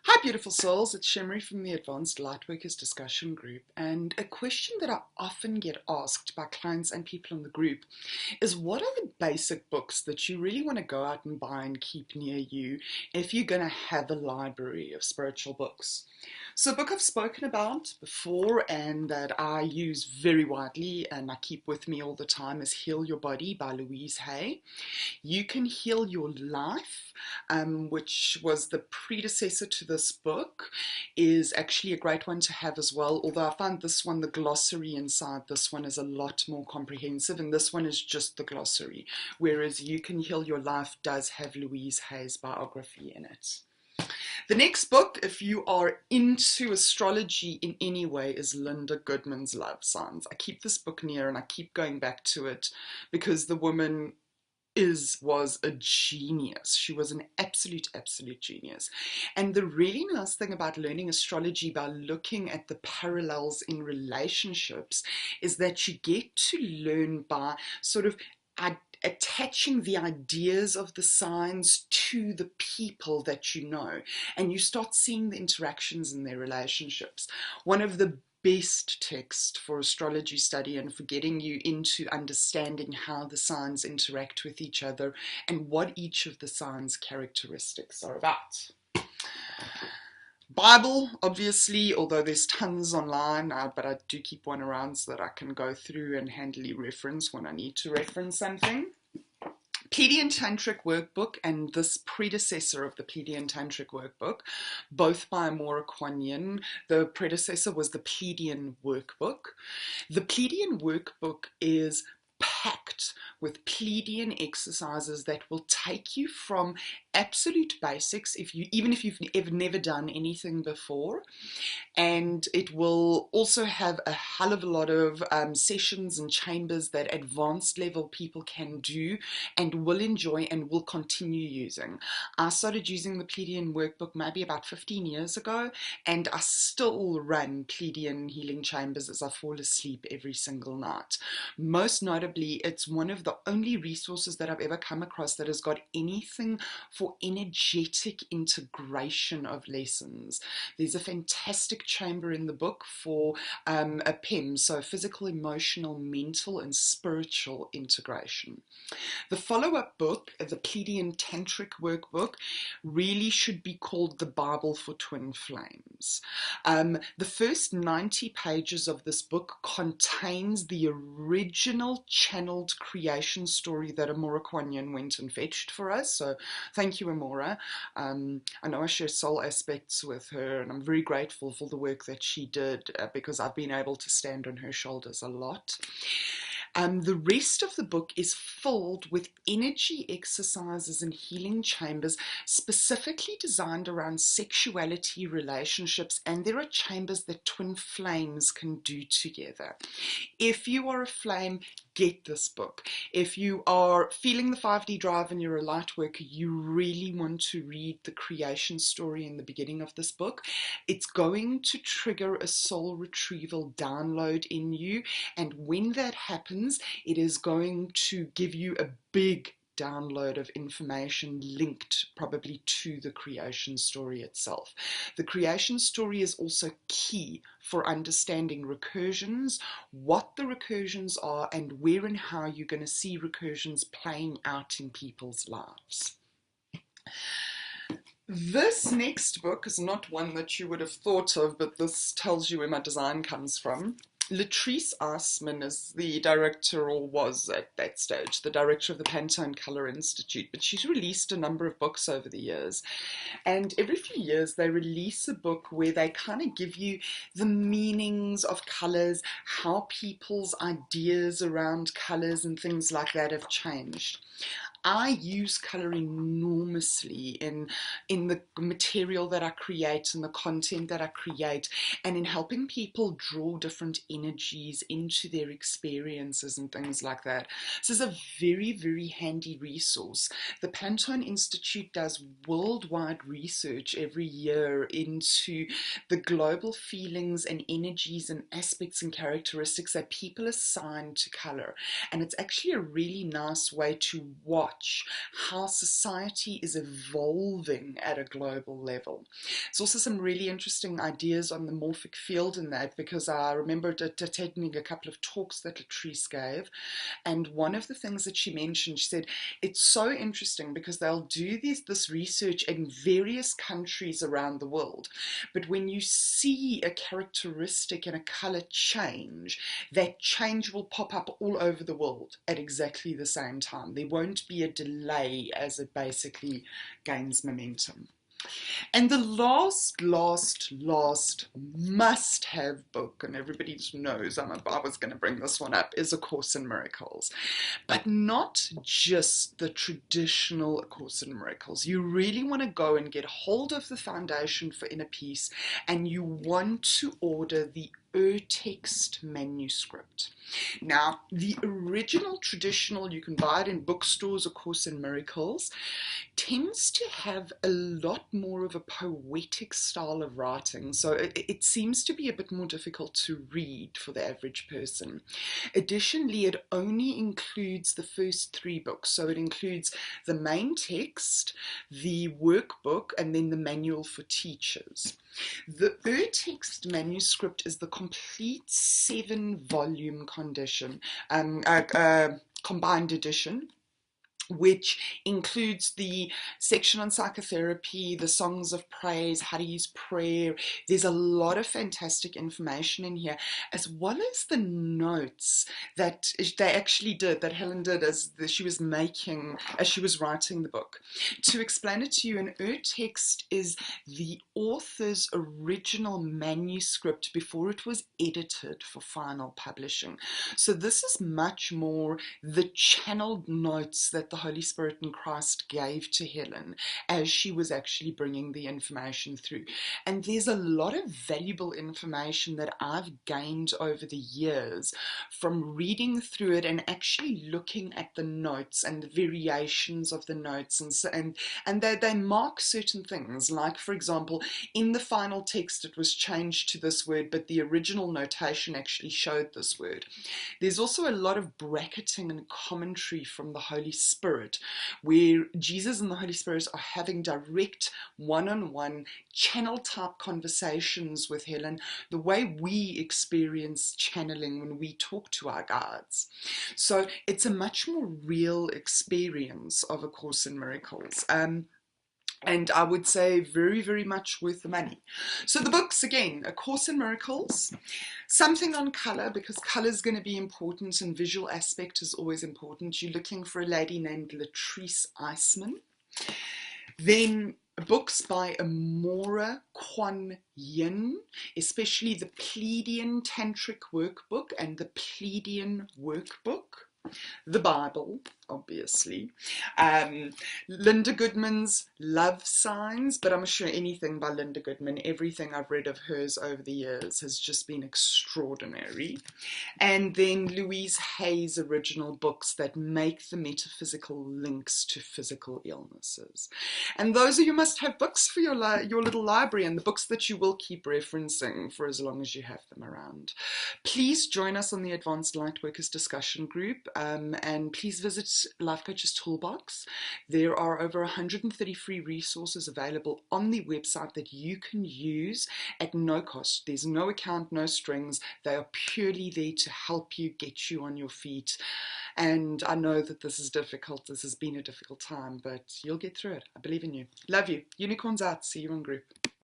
Hi, beautiful souls. It's Shimmery from the Advanced Lightworkers discussion group. And a question that I often get asked by clients and people in the group is, what are the basic books that you really want to go out and buy and keep near you if you're going to have a library of spiritual books? So a book I've spoken about before and that I use very widely and I keep with me all the time is Heal Your Body by Louise Hay. You Can Heal Your Life, which was the predecessor to this book, is actually a great one to have as well. Although I find this one, the glossary inside this one is a lot more comprehensive, and this one is just the glossary, whereas You Can Heal Your Life does have Louise Hay's biography in it. The next book, if you are into astrology in any way, is Linda Goodman's Love Signs. I keep this book near and I keep going back to it because the woman was a genius. She was an absolute genius. And the really nice thing about learning astrology by looking at the parallels in relationships is that you get to learn by sort of attaching the ideas of the signs to the people that you know, and you start seeing the interactions in their relationships. One of the best text for astrology study and for getting you into understanding how the signs interact with each other and what each of the signs' characteristics are about. Bible, obviously, although there's tons online, but I do keep one around so that I can go through and handily reference when I need to reference something. Pleiadian Tantric Workbook and this predecessor of the Pleiadian Tantric Workbook, both by Amorah Quan. The predecessor was the Pleiadian Workbook. The Pleiadian Workbook is packed with Pleiadian exercises that will take you from absolute basics, even if you've never done anything before, and it will also have a hell of a lot of sessions and chambers that advanced level people can do and will enjoy and will continue using. I started using the Pleiadian Workbook maybe about 15 years ago, and I still run Pleiadian healing chambers as I fall asleep every single night. Most notably, it's one of the only resources that I've ever come across that has got anything for energetic integration of lessons. There's a fantastic chamber in the book for a PEM, so physical, emotional, mental, and spiritual integration. The follow-up book, the Pleiadian Tantric Workbook, really should be called the Bible for Twin Flames. The first 90 pages of this book contains the original channeled creation story that Amorah Quan went and fetched for us. So thank you, Amorah. I know I share soul aspects with her, and I'm very grateful for the work that she did because I've been able to stand on her shoulders a lot. The rest of the book is filled with energy exercises and healing chambers specifically designed around sexuality, relationships, and there are chambers that twin flames can do together. If you are a flame, get this book. If you are feeling the 5D drive and you're a light worker, you really want to read the creation story in the beginning of this book. It's going to trigger a soul retrieval download in you, and when that happens, it is going to give you a big download of information linked probably to the creation story itself. The creation story is also key for understanding recursions, what the recursions are, and where and how you're going to see recursions playing out in people's lives. This next book is not one that you would have thought of, but this tells you where my design comes from. Leatrice Eiseman is the director, or was at that stage, the director of the Pantone Color Institute, but she's released a number of books over the years. And every few years they release a book where they kind of give you the meanings of colors, how people's ideas around colors and things like that have changed. I use color enormously in the material that I create and the content that I create, and in helping people draw different energies into their experiences and things like that. This is a very handy resource. The Pantone Institute does worldwide research every year into the global feelings and energies and aspects and characteristics that people assign to color, and it's actually a really nice way to watch watch how society is evolving at a global level. There's also some really interesting ideas on the morphic field in that, because I remember attending a couple of talks that Leatrice gave, and one of the things that she mentioned, she said, it's so interesting because they'll do this research in various countries around the world, but when you see a characteristic and a color change, that change will pop up all over the world at exactly the same time. There won't be a delay as it basically gains momentum. And the last must-have book, and everybody knows I was going to bring this one up, is A Course in Miracles. But not just the traditional A Course in Miracles. You really want to go and get hold of the Foundation for Inner Peace, and you want to order the text manuscript. Now, the original traditional, you can buy it in bookstores, A Course in Miracles, tends to have a lot more of a poetic style of writing, so it seems to be a bit more difficult to read for the average person. Additionally, it only includes the first 3 books, so it includes the main text, the workbook, and then the manual for teachers. The text manuscript is the complete 7-volume combined edition, which includes the section on psychotherapy, the songs of praise, how to use prayer. There's a lot of fantastic information in here, as well as the notes that they actually did, that Helen did as she was writing the book. To explain it to you, an text is the author's original manuscript before it was edited for final publishing. So this is much more the channeled notes that the Holy Spirit and Christ gave to Helen as she was actually bringing the information through. And there's a lot of valuable information that I've gained over the years from reading through it and actually looking at the notes and the variations of the notes, and they mark certain things, like, for example, in the final text it was changed to this word, but the original notation actually showed this word. There's also a lot of bracketing and commentary from the Holy Spirit, where Jesus and the Holy Spirit are having direct one-on-one channel type conversations with Helen, the way we experience channeling when we talk to our guides. So it's a much more real experience of A Course in Miracles. And I would say very, very much worth the money. So the books, again, A Course in Miracles, something on colour, because colour is going to be important and visual aspect is always important. You're looking for a lady named Leatrice Eiseman. Then books by Amorah, Quan, especially the Pleiadian Tantric Workbook and the Pleiadian Workbook. The Bible, obviously. Linda Goodman's Love Signs, but I'm sure anything by Linda Goodman, everything I've read of hers over the years has just been extraordinary. And then Louise Hay's original books that make the metaphysical links to physical illnesses. And those are your must-have books for your little library, and the books that you will keep referencing for as long as you have them around. Please join us on the Advanced Lightworkers discussion group. And please visit Life Coach's Toolbox. There are over 130 free resources available on the website that you can use at no cost. There's no account, no strings. They are purely there to help you, get you on your feet. And I know that this is difficult. This has been a difficult time, but you'll get through it. I believe in you. Love you. Unicorns out. See you in group.